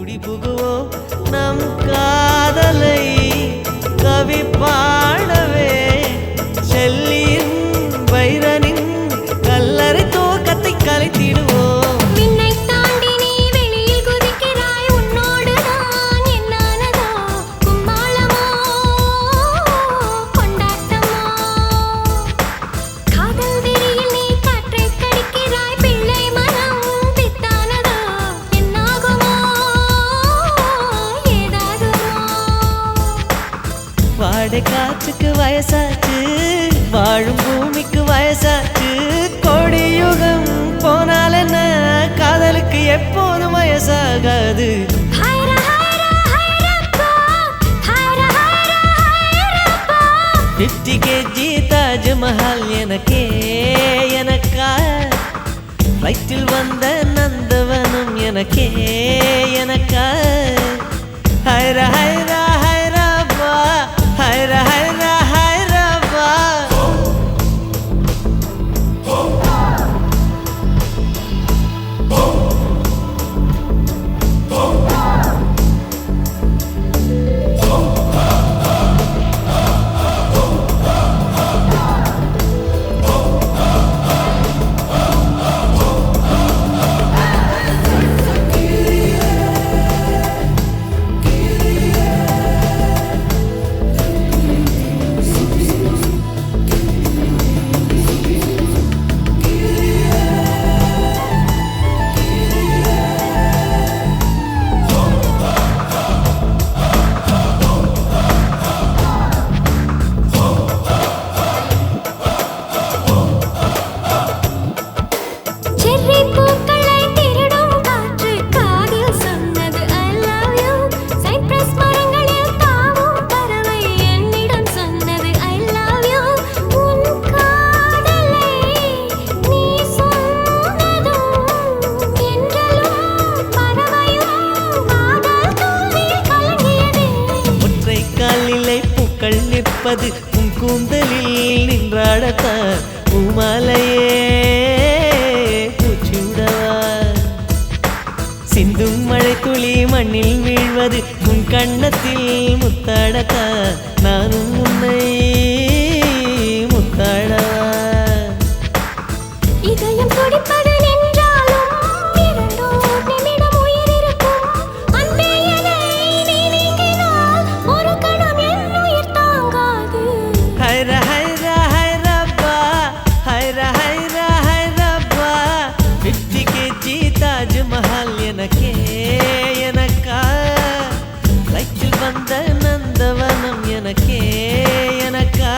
குடிபுகுவோம் நம் காதலை கவி பாடவே செல்லியின் வைரனின் கல்லறை தோக்கத்தை கலைத்திடுவோம். வாடை காற்றுக்கு வயசாச்சு, வாழும் பூமிக்கு வயசாச்சு. கொடியுகம் போனால் என்ன, காதலுக்கு எப்போதும் வயசாகாது. 50 kg தாஜ்மஹால் எனக்கே எனக்கா, வயிற்றில் வந்த நந்தவனம் எனக்கே எனக்கா. ஹைரா ஹைரா ஹைராபா, ஹைரா ஹைரா ஹைராபா. நிற்பது உன் கூந்தலில் நின்றாடத்தான், பூமாலையே பூச்சிவிடவா. சிந்தும் மழை துளி மண்ணில் வீழ்வது உன் கண்ணத்தில் முத்தாடத்தான், நானும் உன்னை முத்தாடவா. இதயம் துடிப்பது தாஜ்மஹால் எனக்கே எனக்கா, வயிற்றில் வந்த நந்தவனம் எனக்கே எனக்கா.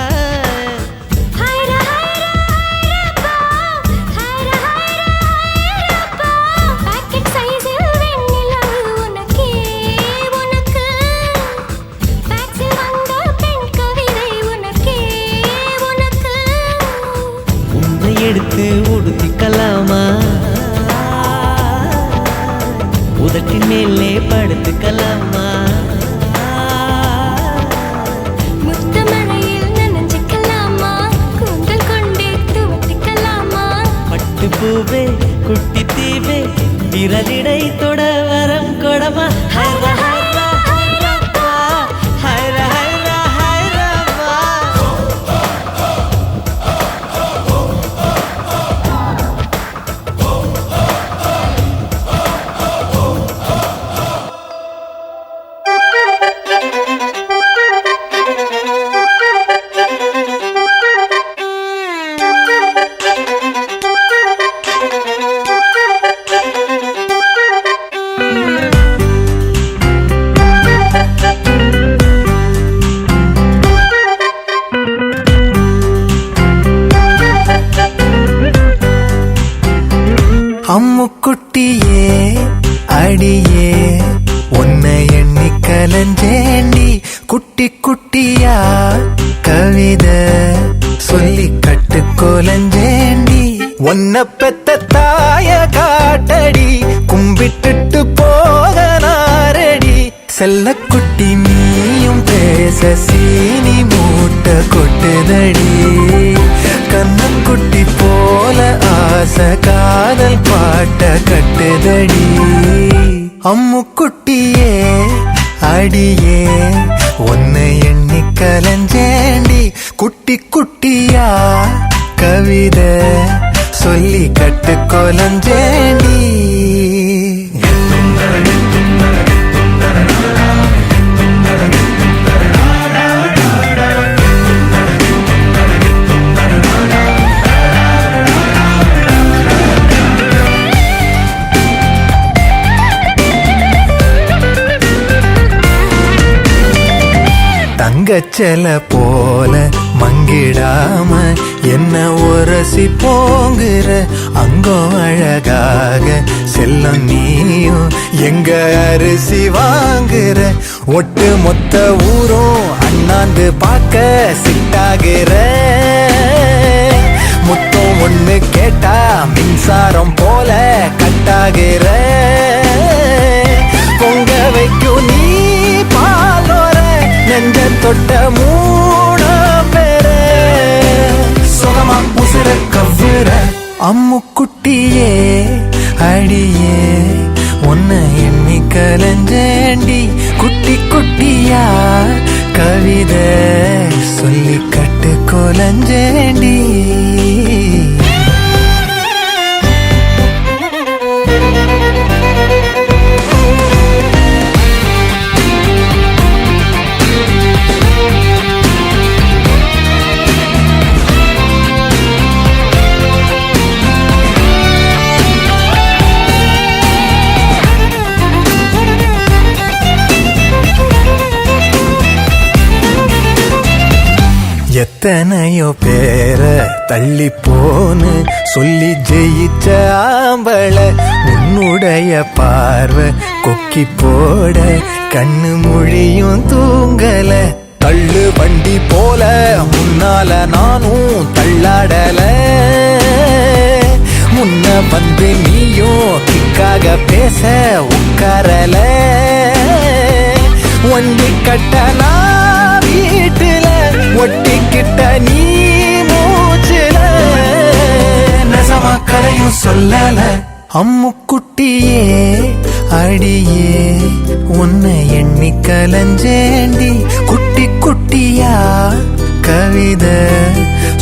உன்னை எடுத்து உடுத்திக்கலாமா, உதட்டின் மேலே படுத்துக்கலாமா, முத்தமழையில் நனைஞ்சிக்கலாமா, கூந்தல் கொண்டு துவட்டிக்கலாமா. பட்டு பூவே குட்டி தீவே விரலிடை தொட வரம் கொடமா. அம்முக்குட்டியே அடியே உன்னை எண்ணி கலஞ்சேண்டி, குட்டி குட்டியா கவிதை சொல்லி கட்டு கோலஞ்சேண்டி. உன்னை பெத்த தாய காட்டடி, கும்பிட்டுட்டு போக நாரடி. செல்லக்குட்டி நீயும் பேச சீனி மூட்டை கொட்டுதடி, கண்ணக்குட்டி போ போல ஆசை காதல் பாட்ட கட்டுதடி அம்முக்குட்டியே அடியே உன்னை எண்ணி கலஞ்சேண்டி குட்டி குட்டியா கவிதை சொல்லி கட்டு கொலஞ்சேண்டி தங்கச்சல போல மங்கிடாம என்ன உரசி போங்குற அங்கோ அழகாக செல்லம் நீயும் எங்க அரிசி வாங்குற ஒட்டு மொத்த ஊரும் அண்ணாந்து பார்க்க சிட்டாகிற முத்தம் ஒண்ணு கேட்டா மின்சாரம் போல கட்டாகிற பொங்க வைக்கும் நீ பாலோர நெஞ்ச தொட்ட மூண பேர சுகமா உசுர கவ்வுற அம்முக்குட்டியே அடியே உன்னை எண்ணி கலஞ்சேண்டி குட்டி குட்டியா கவிதை சொல்லி கட்டு கொலஞ்சேண்டி எத்தனையோ பேர தள்ளி போன்னு சொல்லி ஜெயிச்ச ஆம்பள உன்னுடைய பார்வை கொக்கி போட கண்ணு மொழியும் தூங்கல தள்ளு வண்டி போல முன்னால நானும் தள்ளாடல முன்ன வந்து நீயும் கிக்காக பேச உட்காரல ஒண்டி கட்டலா வீட்டுல ஒட்டிக்கிட்ட நீ மூச்சுல நெசமா கதையும் சொல்லல அம்முக்குட்டியே அடியே உன்னை எண்ணி கலஞ்சேண்டி குட்டி குட்டியா கவிதை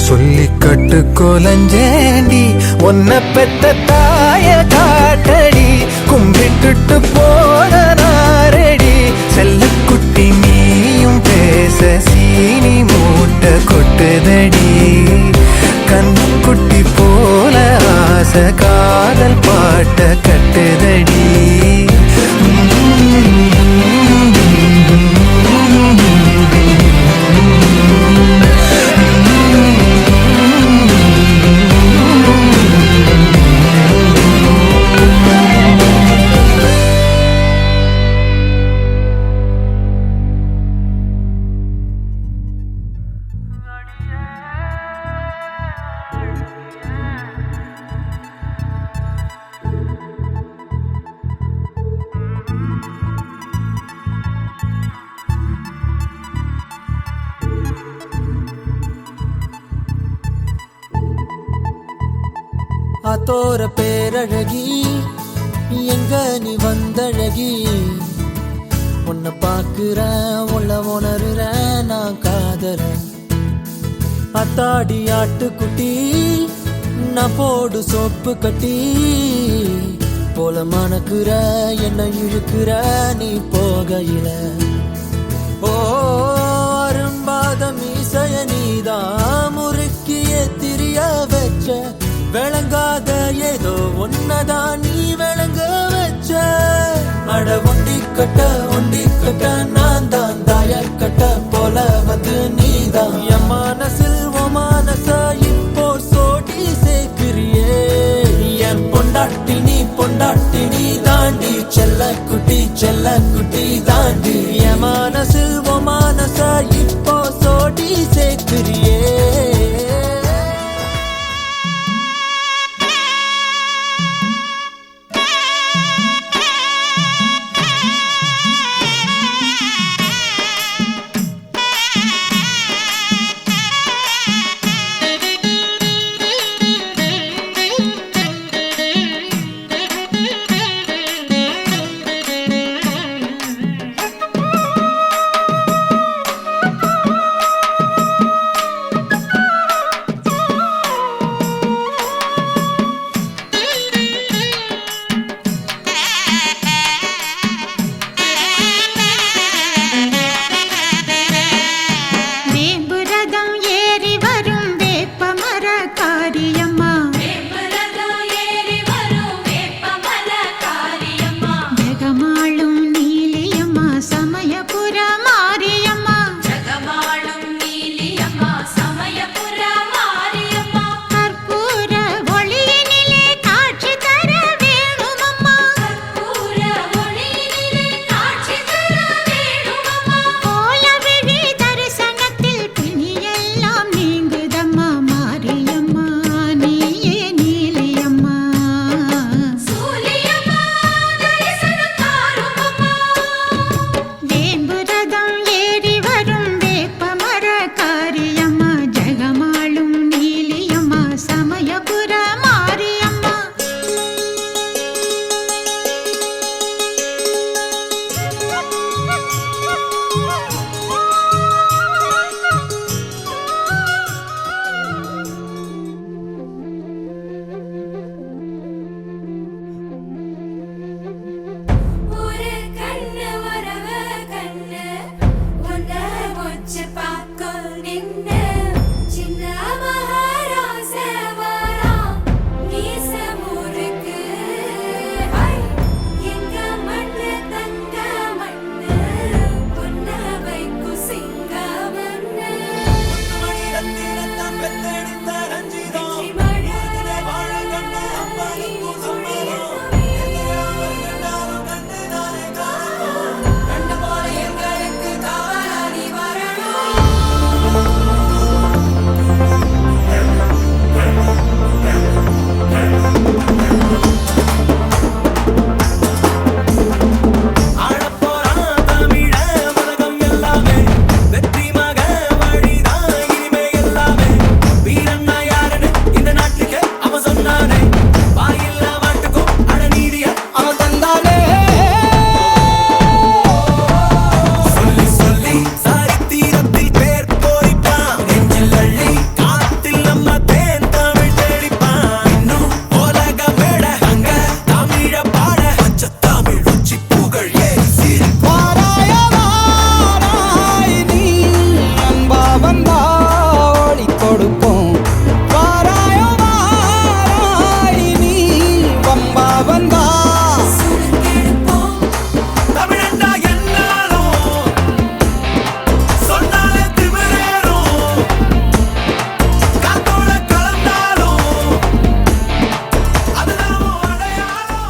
சொல்லி கட்டு கொலஞ்சேண்டி உன்னை பெத்த தாய காட்டடி கும்பிட்டுட்டு போன நாரடி செல்லக்குட்டி நீயும் பேச சீனி மூட்டை கொட்டுதடி கண்ணுக்குட்டி போல ஆசை காதல் பாட்ட கட்டுதடி ஆத்தோர பேரழகி எங்க நீ வந்தழகி உன்னை பாக்குறேன் உள்ள உணர்றேன் நான் காதறேன் அத்தாடி ஆட்டுக்குட்டி நான் போடு சோப்பு கட்டி போல மணக்குற என்ன இழுக்கிற நீ போகையில ஓ அரும்பாத மீசைய நீதான் முறுக்கிய திரிய வச்ச விளங்காத ஏதோ ஒன்னதான் நீ விளங்க வச்ச அட ஒண்டி கட்ட நான் தான் தாய கட்ட போல வந்து நீதான் என் மனசில் ஓ மனச இப்போ சோடி சேர்க்கிறியே என் பொண்டாட்டி நீ தாண்டி செல்ல குட்டி தாண்டி என் மனசில் ஓ மனச இப்போ சோடி சேர்க்கிறியே புகழ் ஏறி சீறி வாராய வாராய் நீ அன்பா வந்தா ஓடி கொடுப்போம் வாராய வாராய் நீ வம்பா வந்தா தமிழண்டா என்னாலும் சொன்னாலே திமிரேறும் காத்தோட கலந்தாலும் அதுதான் உன் அடையாளம்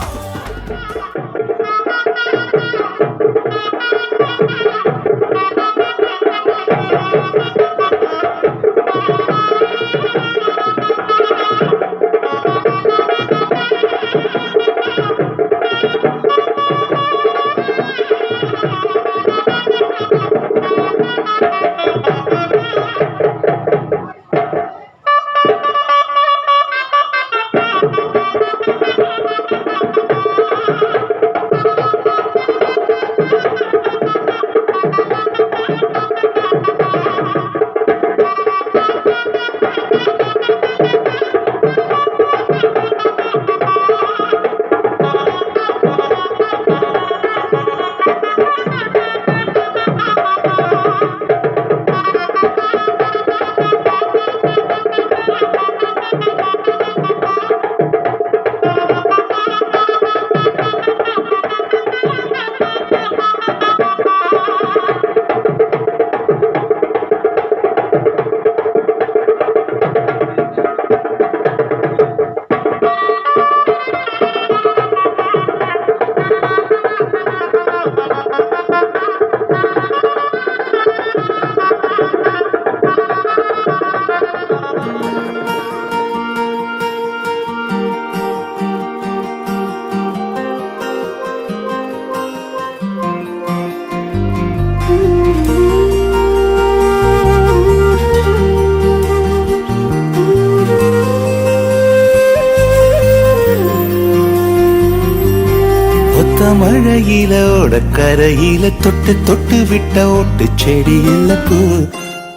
மழையில ஓடக்கரையில தொட்டு தொட்டு விட்ட ஓட்டு செடியில பூ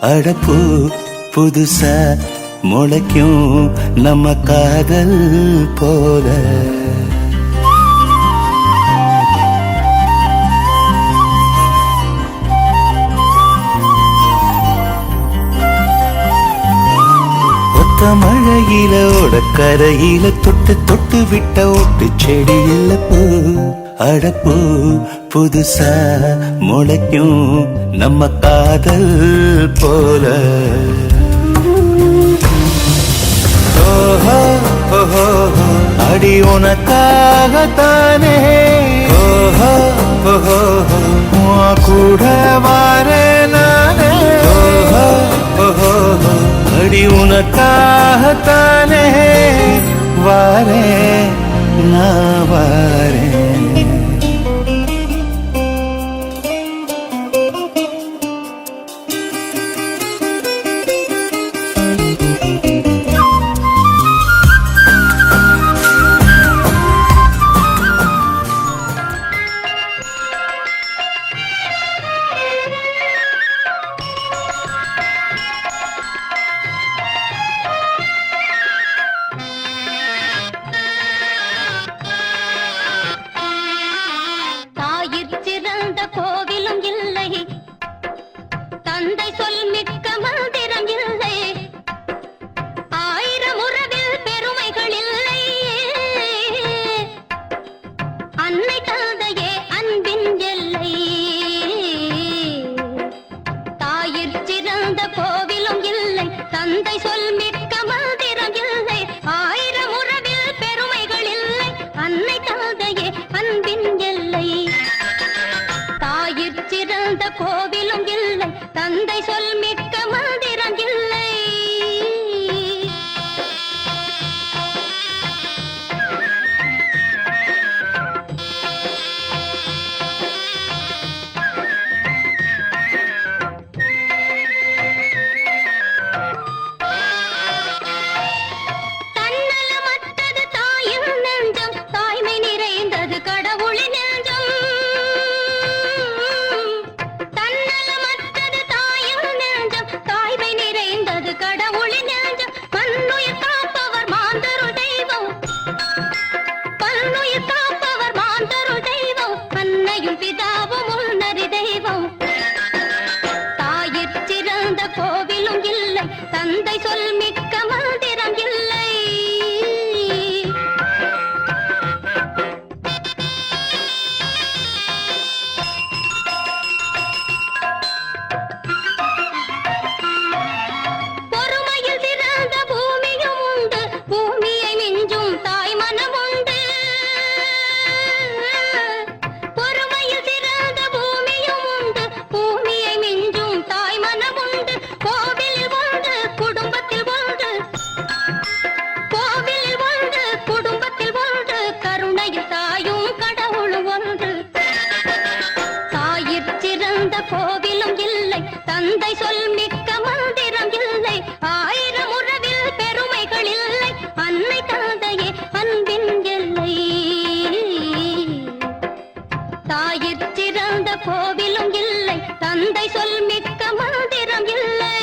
அடப்பூ புதுசா முளைக்கும் நம்ம காதல் போல மழையில ஓடக்கரையில தொட்டு தொட்டு விட்ட ஓட்டு செடியில பூ அடப்பூ புதுசா முளைக்கும் நம்ம காதல் போல ஓஹோ ஓஹோ அடி உனக்காகத்தானே ஓஹோ ஓஹோ கூட வாரே நானே ஓஹோ ஓஹோ அடி உனக்காகத்தானே வாரே நான் வாரேன் தாயிறந்த கோவிலும் இல்லை, தந்தை சொல் மிக்க மந்திரம் இல்லை.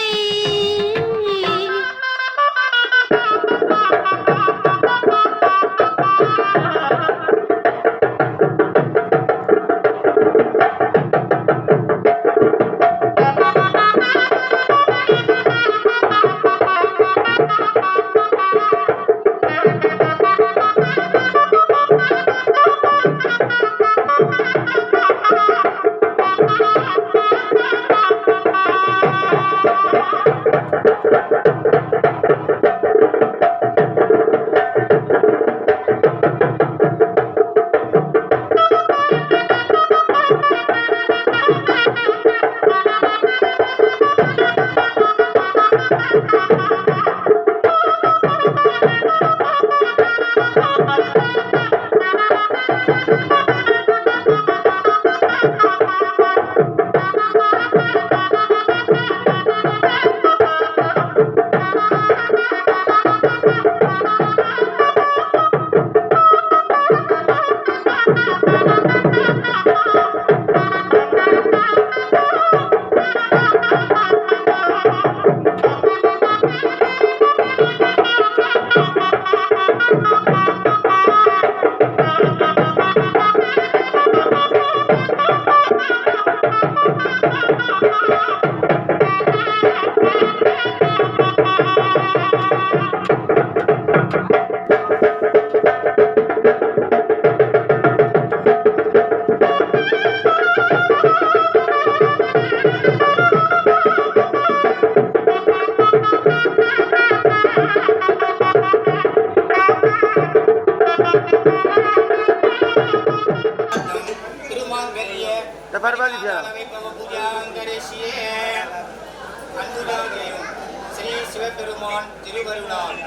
ஸ்ரீ சிவபெருமான் திருவருளால்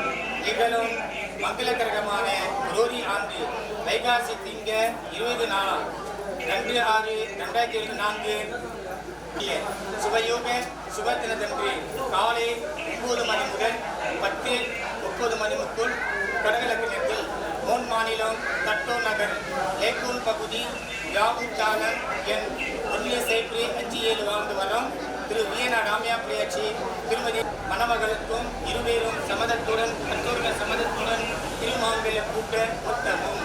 நிகழும் மங்களகரமான ரோரி ஆண்டு வைகாசி திங்க 20 நாளாம் 2/6/2024 சுபயோக சுபத்தினத்தன்று காலை 9 மணி முதல் 10:30 மணிக்குள் கடகலக்கினத்தில் மோன் மாநிலம் தட்டோ நகர் லேக்கூன் பகுதி யாபூத்தானம் என் 1-5-7 வரம் திரு வியனா ராமியா பிரியாட்சி திருமதி மணமகளுக்கும் இருவேரும் சம்மதத்துடன் மற்றவர்கள் சம்மதத்துடன் திருமாங்கல்ய கூட்ட ஒட்டமும்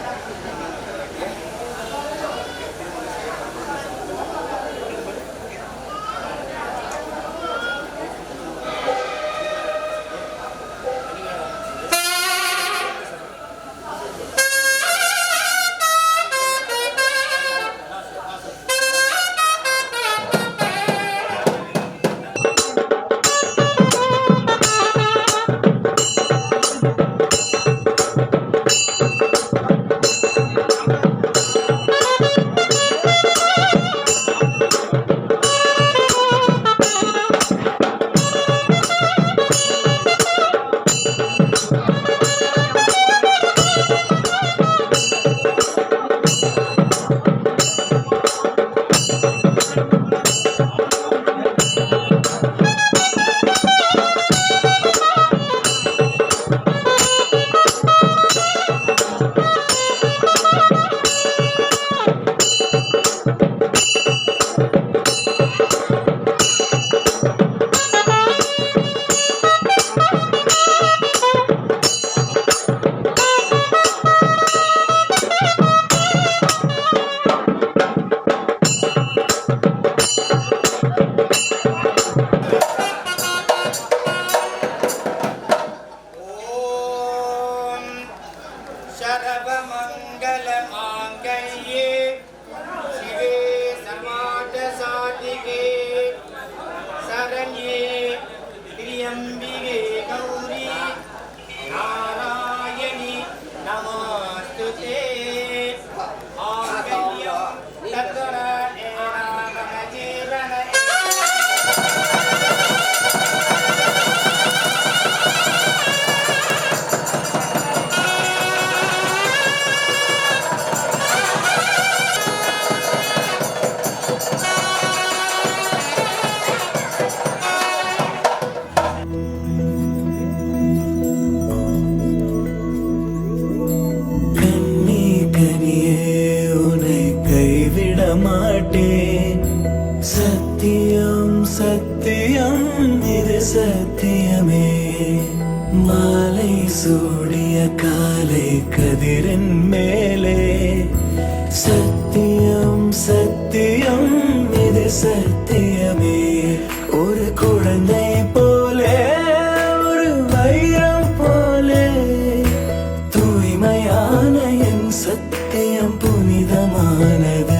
மாட்டேன். சத்தியம் சத்தியம் இது சத்தியமே. மாலை சூடிய காலை கதிரின் மேலே. சத்தியம் சத்தியம் இது சத்தியமே. ஒரு குழந்தை போலே ஒரு வைரம் போலே தூய்மையான என் சத்தியம் புனிதமானது.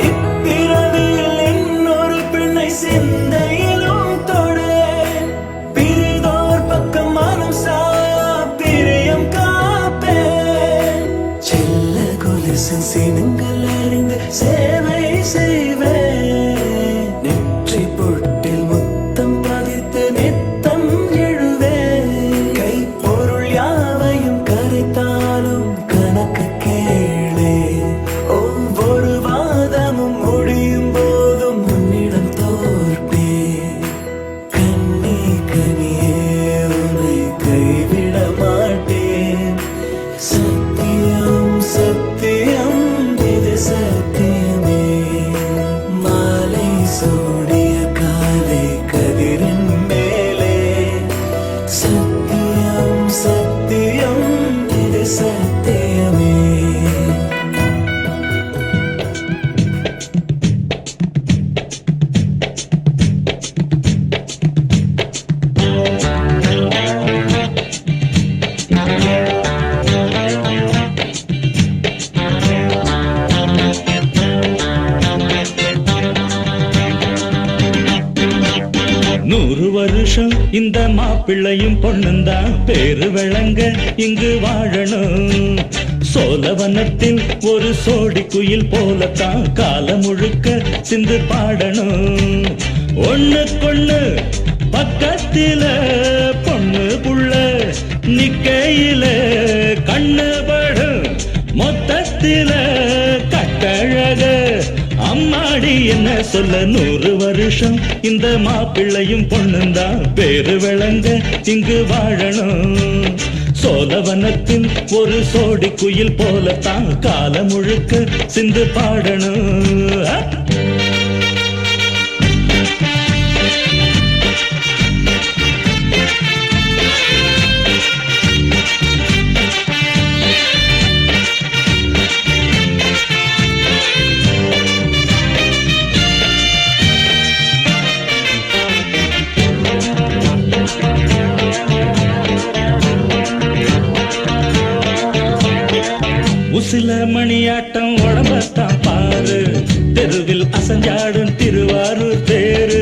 இப்பிறவியில் இன்னொரு பெண்ணை சிந்தையிலும் தொடேன். பிரிதோர் பக்கம் மனம் சாயா பிரியம் காப்பேன். செல்ல கொலுசின் சினங்கள் அறிந்து சேவை செய்வேன். நெற்றி பொட்டில் முத்தம் பதித்து நித்தம் எழுவேன். கைப்பொருள் யாவையும் கரைத்தாலும் கணக்கு கேளே. ஒவ்வொரு வாதமும் முடியும் போதும் உன்னிடம் தோற்பேன். கண்ணே கனியே உன்னை கைவிட மாட்டேன். சத்தியம் சத்தியம் இது சத்தியமே. மாலை சூடிய காலை கதிரின் மேலே. சத்தியம் சத்தியம் இது சத்தியமே. நூறு வருஷம் இந்த மாப்பிள்ளையும் பொண்ணுந்தான் பேரு விளங்க இங்கு வாழணும். சோழவனத்தில் ஒரு சோடி குயில் போலத்தான் காலம் முழுக்க சிந்து பாடணும். ஒண்ணுக்கொண்ணு பக்கத்தில பொண்ணு புள்ள நிக்கையில கண்ணு படும். மொத்தத்தில கட்டழக அம்மாடி என்ன சொல்ல. 100 வருஷம் இந்த மாப்பிள்ளையும் பொண்ணுந்தான் பேரு விளங்க இங்கு வாழணும். சோழவனத்தில் ஒரு சோடி குயில் போலத்தான் காலம் முழுக்க சிந்து பாடணும். உசில மணியாட்டம் உடம்பத்தான் பாரு. தெருவில் அசஞ்சாடும் திருவாரூர் தேரு.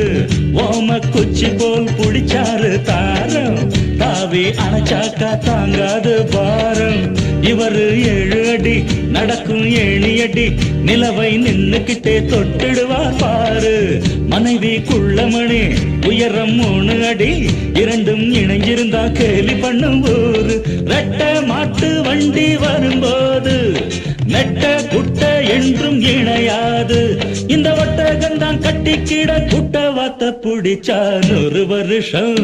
ஓம குச்சி போல் புடிச்சாரு தாரம். தாவி அணைச்சாக்கா தாங்காது பாரம். இவரு 7 அடி நடக்கும் 7 அடி. நிலவை நின்னுக்கிட்டே தொட்டிடுவார் பாரு. மனைவி குள்ளமணி உயரம் 3 அடி. இரண்டும் இணைஞ்சிருந்தா கேலி பண்ணும் ஊரு. ரெட்ட மாட்டு வண்டி வரும்போது நெட்ட குட்ட என்றும் இணையாது. இந்த ஒட்டகந்தான் கட்டிக்கிட குட்ட வாத்த புடிச்சா 100 வருஷம்.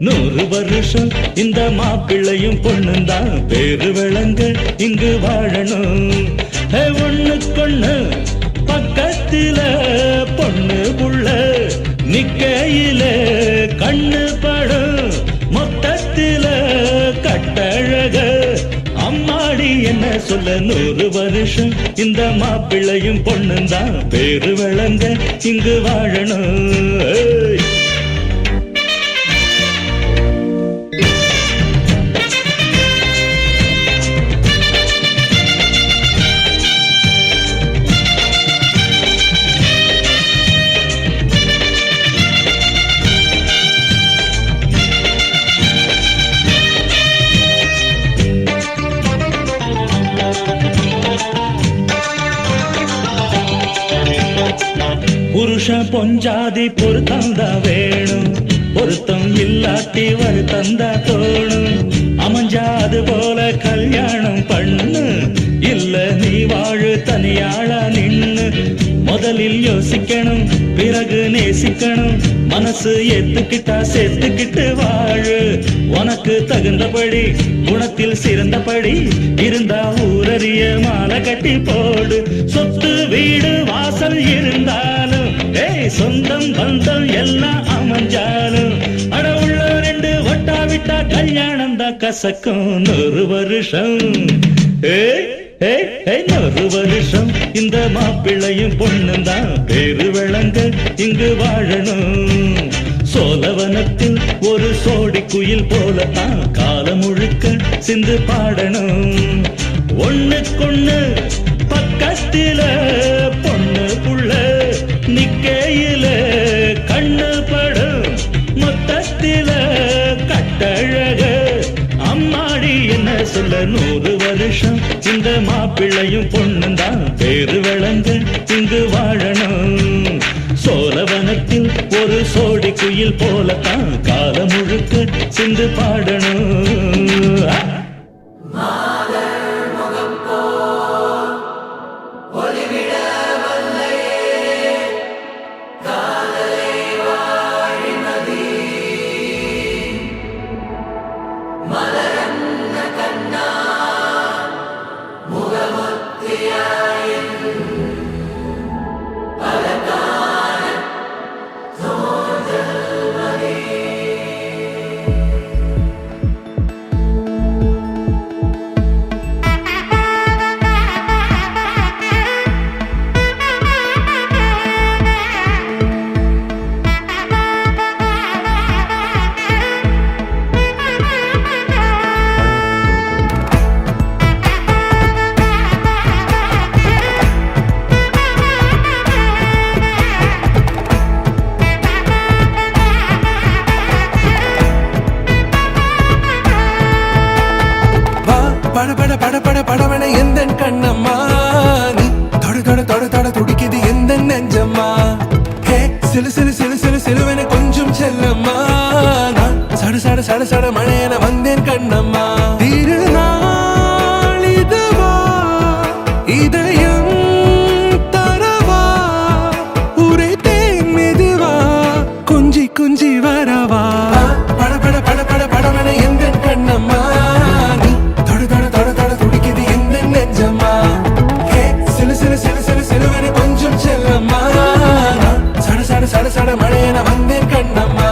100 வருஷம் இந்த மாப்பிள்ளையும் பொண்ணுந்தான் பேரு விளங்க இங்கு வாழணும். ஒண்ணுக்கொண்ணு பக்கத்தில பொண்ணு புள்ள நிக்கையில கண்ணு படும். மொத்தத்தில கட்டழக அம்மாடி என்ன சொல்ல. 100 வருஷம் இந்த மாப்பிள்ளையும் பொண்ணுந்தான் பேரு விளங்க இங்கு வாழணும். புருஷன் பொஞ்சாதி பொருத்தந்தா வேணும். பொருத்தம் இல்லாட்டி வருத்தந்தா தோணும். அமைஞ்சாது போல கல்யாணம் பண்ணு. இல்ல நீ வாழு தனியாளா நின்னு. முதலில் யோசிக்கணும், பிறகு நேசிக்கணும். மனசு ஏத்துக்கிட்டா சேர்த்துக்கிட்டு வாழு. உனக்கு தகுந்தபடி குணத்தில் சிறந்தபடி இருந்தா ஊரறிய மாலை கட்டி போடு. சொத்து வீடு வாசல் இருந்தாலும் சொந்தம் பந்தம் எல்லாம் அமைஞ்சாலும் அட உள்ள ரெண்டு ஒட்டா விட்டா கல்யாணம் தான் கசக்கும். 100 வருஷம் 100 வருஷம் இந்த மாப்பிள்ளையும் பொண்ணும் தான் பேரு விளங்க இங்கு வாழணும். சோழவனத்தில் ஒரு சோடி குயில் போலத்தான் காலம் முழுக்க சிந்து பாடணும். ஒண்ணுக்கொண்ணு பக்கத்தில பொண்ணு புள்ள நிக்கையில கண்ணு படும். மொத்தத்தில கட்டழக அம்மாடி என்ன சொல்ல. 100 வருஷம் இந்த மாப்பிள்ளையும் பொண்ணும் தான் பேரு விளங்க இங்கு வாழணும். சோழவனத்தில் ஒரு சோடி குயில் போலத்தான் காலம் முழுக்க சிந்து பாடணும். படவன எந்த கண்ணம்மா நீ தொட தொட தொட தொட துடிக்குது எந்த நெஞ்சம்மா. ஹே சிலு சிலு சிலு சிலு சிலுவன கொஞ்சம் செல்லம்மா. நான் சட சட சட சட மழையன வந்தேன் கண்ணம்மா. திருநாள் இதுவா இதயம் தரவா உரைத்தேன் மெதுவா குஞ்சி குஞ்சி வரவா. பட பட பட பட படவன எந்த கண்ணம்மா நீ தொட தொட தொட தொட துடிக்குது எந்த நெஞ்சம்மா. ஹே சிலு சிலு சிலு சிலு சிலுவன கொஞ்சம் செல்லம்மா. சட சட சட சட மழையன வந்தேன் கண்ணம்மா.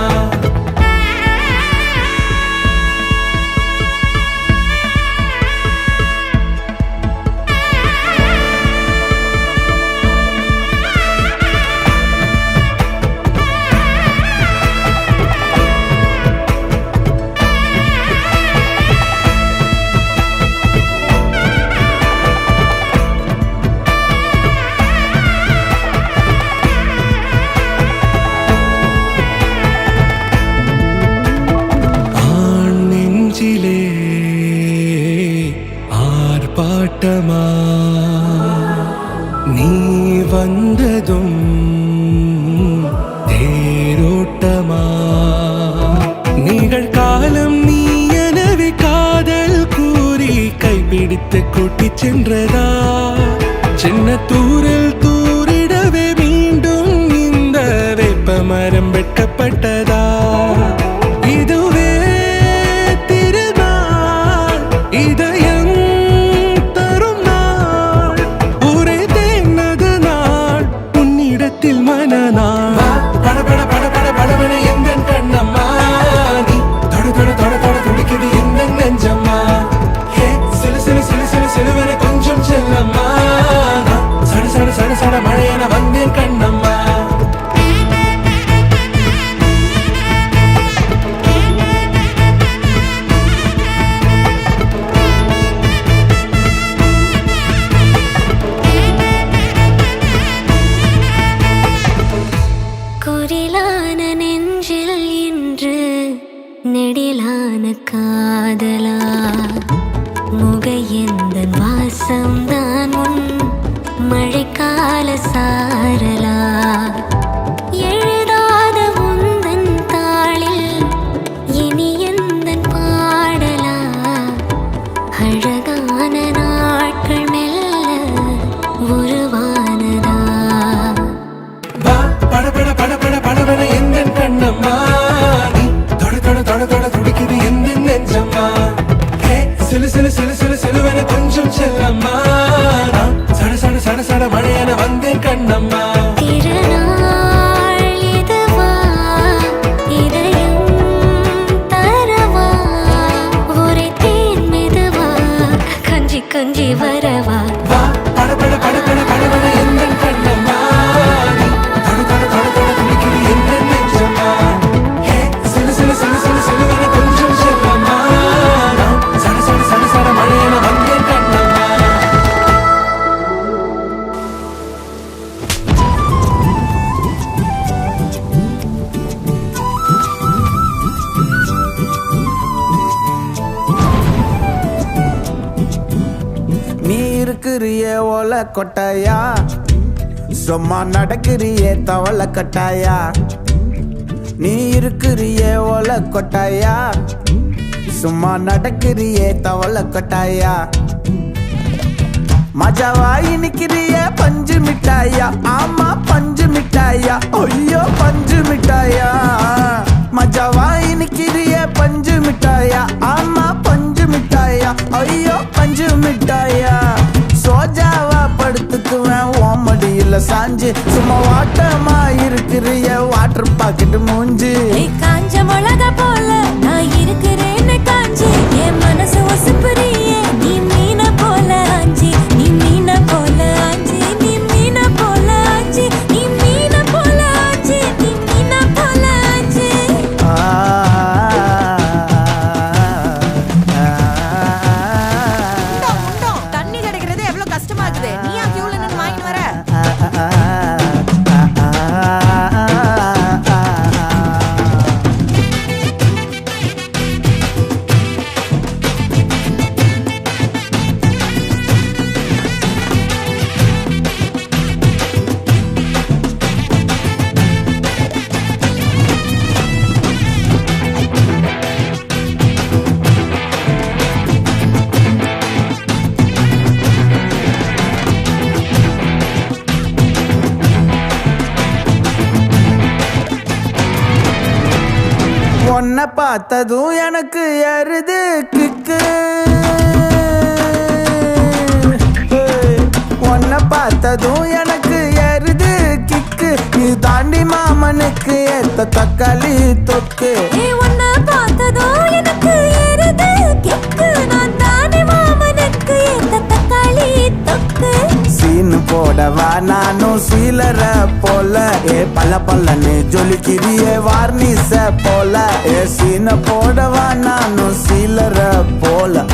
ஆர்ப்பாட்டமா நீ வந்ததும் தேரோட்டமா நிகழ்காலம் நீ எனவே காதல் கூறி கைப்பிடித்து கூட்டிச் சென்றதா. சின்ன தூரில் தூரிடவே மீண்டும் இந்த வேப்ப மரம் வெட்கப்பட்டதா. இதுவே திருநாள் இதயம் தரும் நாள் உரைத்தேனது நாள் உன்னிடத்தில் மனநாள். பட பட பட பட படவன எந்த கண்ணம்மா நீ தொட தொட தொட தொட துடிக்குது எந்த நெஞ்சம்மா. ஹே சிலு சிலு சிலு சிலு சிலுவன கொஞ்சம் செல்லம்மா. சட சட சட சட மழையன வந்தேன் கண்ணம்மா. படபட படபட படபட எந்த கண்ணம்மா நீ தொட தொட தொட தொட துடிக்குது எந்த நெஞ்சம்மா ஹே சிலு சிலு சிலு சிலு சிலுவன கொஞ்சம் செல்லம்மா நான் சட சட சட சட மழையன வந்தேன் கண்ணம்மா திருநாள் இதுவா இதயம் தரவா ஒரே தேன் மெதுவா கஞ்சி கஞ்சி வரவா வா படபட படபட படபட எந்த கண்ணம்மா நீ தொட தொட தொட தொட துடிக்குது எந்த நெஞ்சம்மா ஹே சிலு சிலு சிலு சிலு சிலுவன கொஞ்சம் செல்லம்மா நான் சட சட சட சட மழையன வந்தேன் கண்ணம்மா நீ இருக்கிறியே ஓல கொட்டாயா சும்மா நடக்கிறியே தவள கட்டாயா நீ இருக்கிறியே ஓல கொட்டாயா சும்மா நடக்கிறியே தவள கொட்டாயா மஜாவாய் நிக்கிறிய பஞ்சு மிட்டாயா ஆமா பஞ்சு மிட்டாயா ஐயோ பஞ்சு மிட்டாயா மஜாவாய் நிக்கிறிய பஞ்சு மிட்டாயா ஆமா பஞ்சு மிட்டாயா ஐயோ பஞ்சு மிட்டாயா சோஜாவா படுத்துக்குவேன் ஓமடியில சாஞ்சு சும்மா வாட்டமா இருக்கிறிய வாட்டர் பாக்கெட் மூஞ்சி காஞ்ச மிளகா போல நான் இருக்கிறேன்னு காஞ்சி என் மனசு ஒசுப்புறியே நீ மீன போல ஆஞ்சி நீ மீன போல ஆஞ்சி நீ மீன போல ஆஞ்சி நீ மீன போல ஆஞ்சி நீ மீன போல ஆஞ்சி தண்ணி கிடைக்கிறது எவ்வளவு கஷ்டமா இருக்குது நீ ஆ கியூல நின்னு வாங்கிட்டு வர உன்னை பார்த்ததும் எனக்கு ஏறுது கிக்கு உன்னை பார்த்ததும் எனக்கு ஏறுது கிக்கு நீ தாண்டி மாமனுக்கு ஏத்த தக்காளி தொக்கு உன்னை பார்த்ததோ எனக்கு ஏறுது கிக்கு நான் தானே மாமனுக்கு ஏத்த தக்காளி தொக்கு சீனு போடவா நானும் சீலர போல பல்ல பல்லன்னு ஜொலிக்கிறியே வார்னிச போல சீன போடவா நானும் சீலர போல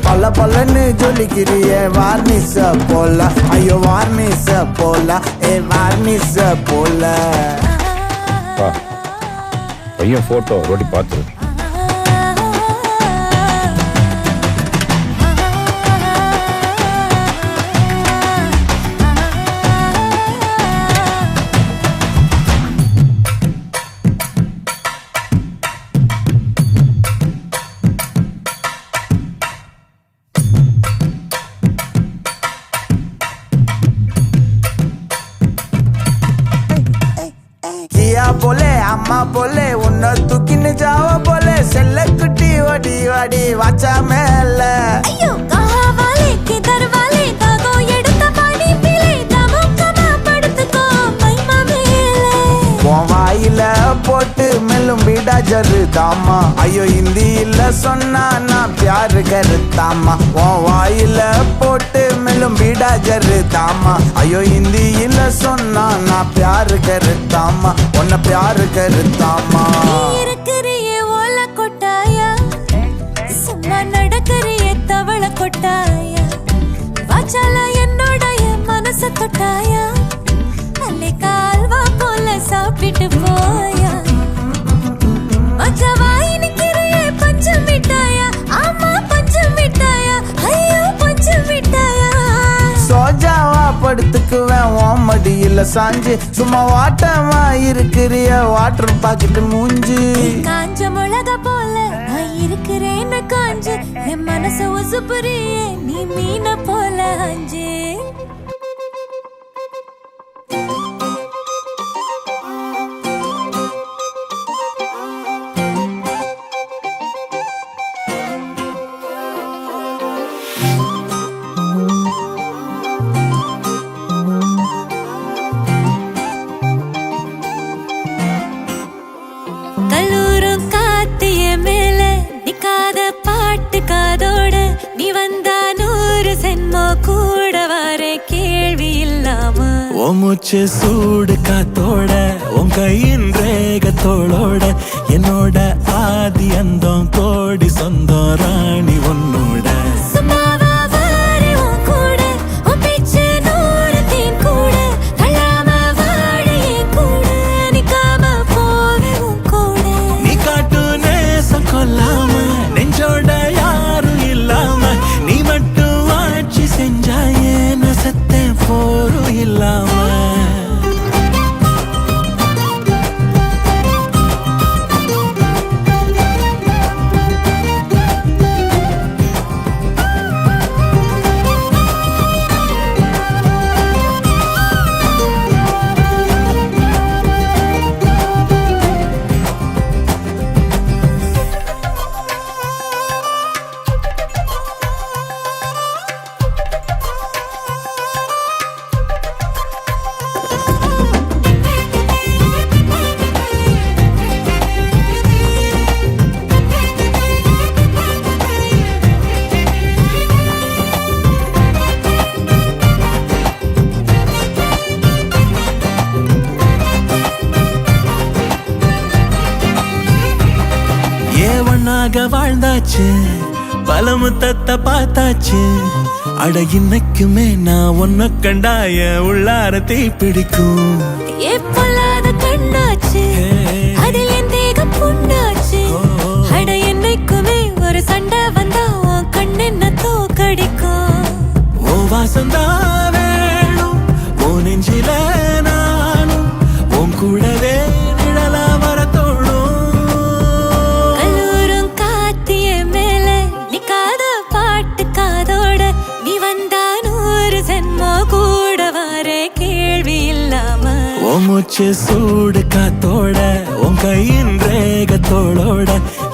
பல்ல பல்லன்னு ஜொலிக்கிறியே வார்னிச போல ஐயோ வார்னிச போல வார்னிச போல பையன் போட்டோ ரோட்டி பார்த்து கியா போலே அம்மா போலே உன்னை தூக்கின்னு ஜாவ போலே செல்ல குட்டி ஓடி வாடி வாச்சா மேல ஐயோ கஹா வாலே கிதர் வாலே தாகோ எடுத்த பாடி பிலே தமுக்கமா படுத்துக்கோ மைமா மேலே உன் வாயில போட்டு மெல்லும் பீடா ஜரு தாமா ஐயோ ஹிந்தியில சொன்னா நான் பியாரு கருத்தாமா உன் வாயில போட்டு மெல்லும் பீடா ஜரு தாமா ஐயோ ஹிந்தியில சொன்னா நான் பியாரு கருத்தாமா உன்னை பியாரு கருத்தாமா இருக்கிறியே ஓல கொட்டாயா சும்மா நடக்கிறியே தவள கொட்டாயா வாச்சால என்னோடைய மனச தொட்டாயா அல்லே கால்வா போல சாப்பிட்டு போயா மச்சவாய் நிக்கிறியே பஞ்சு மிட்டாயா ஆமா பஞ்சு மிட்டாயா ஐயோ பஞ்சு மிட்டாயா சோஜாவா படுத்துக்குவேன் ஓமடியில சாஞ்சு சும்மா வாட்டமா இருக்கிறிய வாட்டர் பாக்கெட் மூஞ்சி காஞ்ச மிளகா போல நான் இருக்கிறேன்னு காஞ்சு என் மனச உசுப்புறியே நீ மீன போல அஞ்சு மூச்சு சூடு காத்தோட உன் கையின் ரேகத்தோளோட என்னோட ஆதி அந்தம் கோடி சொந்தம் ராணி உன்னோட சும்மாவா வாரி உன் கூட உன் பேச்சு நூறு தேன் கூட கல்லாம வாழ என் கூட நிக்காம போவே உன் கூட நீ காட்டு நேசம் கொல்லாம நெஞ்சோட யாரும் இல்லாம நீ மட்டும் ஆட்சி செஞ்சாயே நசத்த போரும் இல்லாம ஒன்னாக வாழ்ந்தாச்சு பல முத்தத்தை பார்த்தாச்சு அட இன்னைக்குமே நான் ஒன்ன கண்டாய உள்ளார தீ பிடிக்கும் எப்பொல்லாத கண்ணாச்சு அதில் என் தேகம் புண்ணாச்சு அட என்னைக்குமே ஒரு சண்டை வந்தா உன் கண்ணென்ன தோக்கடிக்கும் ஓ வாசந்தா வேணும் ஓ நெஞ்சில நானும் உன் கூடவே நிழலா வர தோணும் கல்லூரும் காத்திய மேல நிக்காத பாட்டு காதோட நீ வந்தா 100 ஜென்மோ கூட வர கேள்வி இல்லாம ஓ மூச்சு சூடு காத்தோட உன் கையின் ரேகத்தோளோட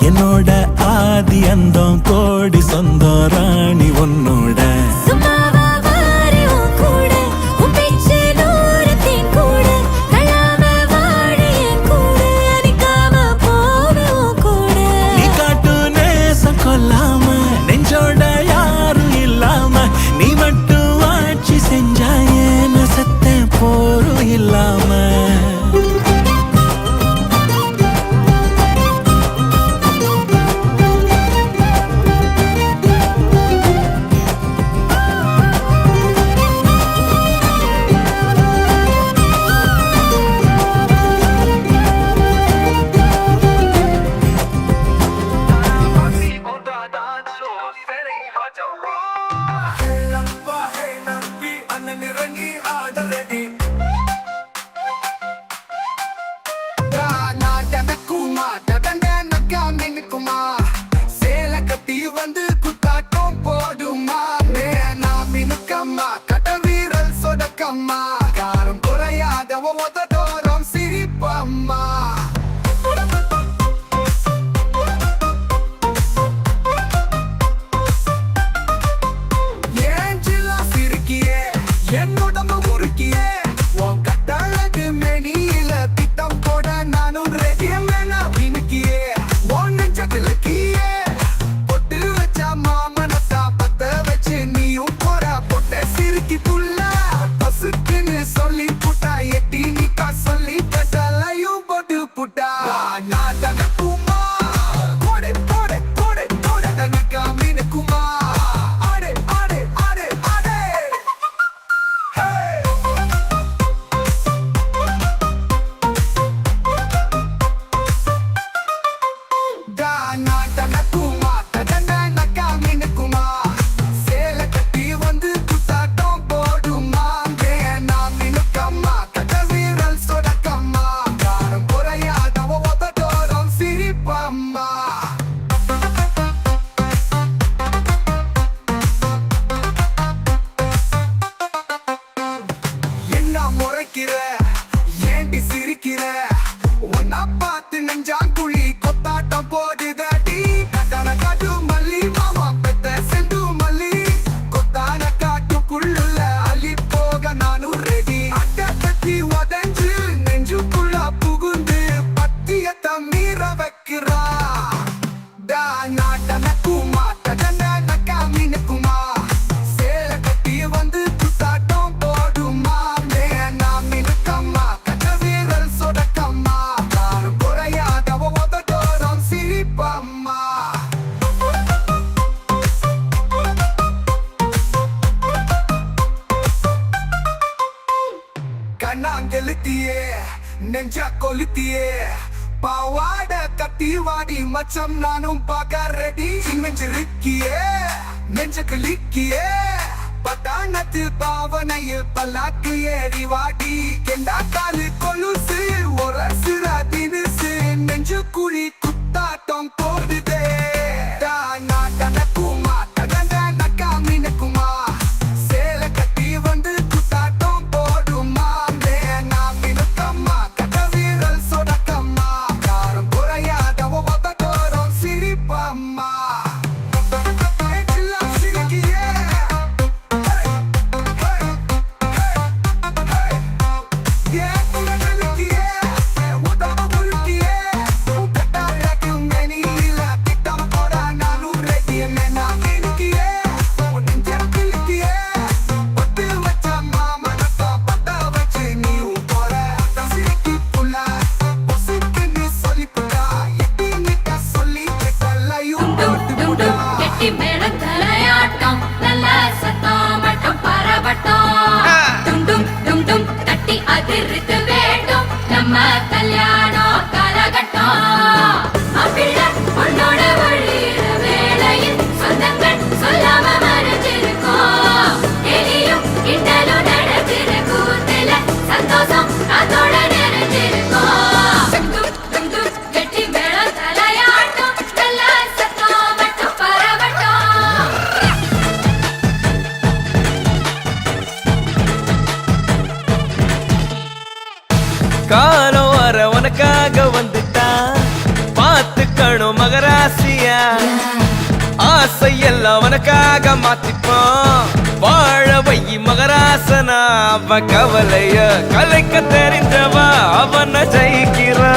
என்னோட ஆதி அந்தம் கோடி சொந்தம் ராணி உன்னோட சும்மாவா வாரி உன் கூட உன் பேச்சு நூறு தேன் கூட கல்லாம வாழ என் கூட நிக்காம போவே உன் கூட நீ காட்டு நேசம் கொல்லாம நெஞ்சோட யாரும் இல்லாம நீ மட்டும் ஆட்சி செஞ்சாயே நசத்த போரும் இல்லாம வச்ச கொளுத்தியே பாவாட கத்தி வாடி மச்சம் நானும் பார்க்க ரெடி நெஞ்சிருக்கியே நெஞ்ச கிளிக்கியே பட்டாணத்தில் பாவனையில் பல்லாக்கு ஏறி வாடி கெண்டா காலு கொலுசு ஒரு சிறா தினுசு நெஞ்சு குழி குத்தாட்டம் போடுதே நடக்குமா நக்காமினக்குமா சேலை கட்டி வந்து குத்தாட்டம் போடுமா மினுக்கம்மா கட்ட வீரல் சொடக்கம்மா காரம் குறையாத ஒவ்வொரு சிரிப்பம்மா காலம் வர உனக்காக வந்துட்டா பார்த்துக்கணும் மகராசியா ஆசை எல்லாம் உனக்காக மாத்திப்போம் வாழ வை மகராசனா அவன் கவலைய கலைக்க தெரிஞ்சவா அவனை ஜெயிக்கிறா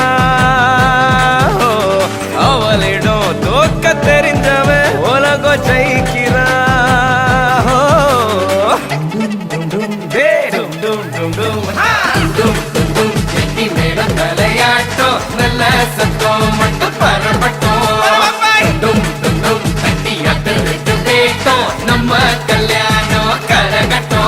அவளிடம் தோக்க தெரிஞ்சவன் உலகம் ஜெயிக்கிறா தலையாட்டம் நல்ல சத்தம் மட்டும் பரப்பட்டும் தட்டி அட்டோம் நம்ம கல்யாணம் கரகட்டும்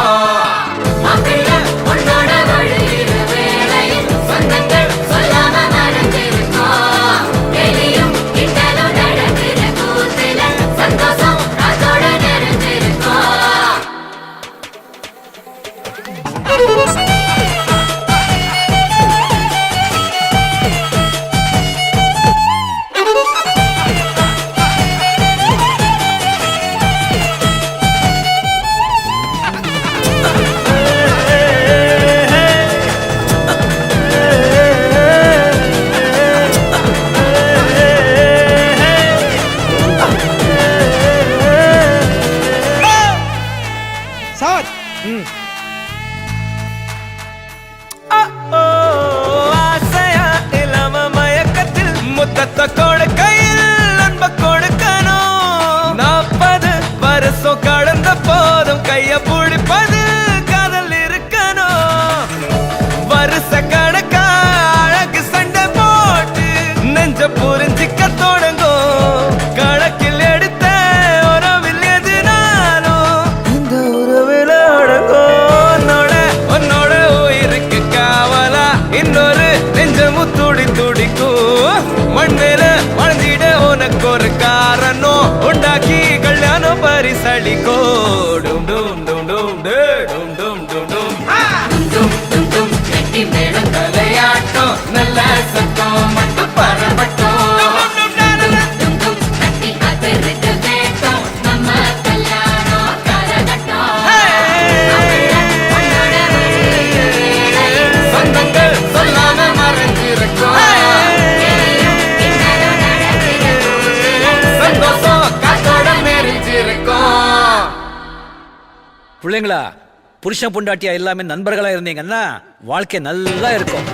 ஒரு காரணம் உண்டாக்கி கல்யாணம் பரிசளிக்கோ டும் டும் டும் டும் டும் டும் டும் டும் கெட்டி மேளம் தலையாட்டம் நல்ல சத்தம் மட்டும் பரப்பட்டும் பிள்ளைங்களா புருஷன் பொண்டாட்டியா எல்லாமே நண்பர்களா இருந்தீங்கன்னா வாழ்க்கை நல்லா இருக்கும்.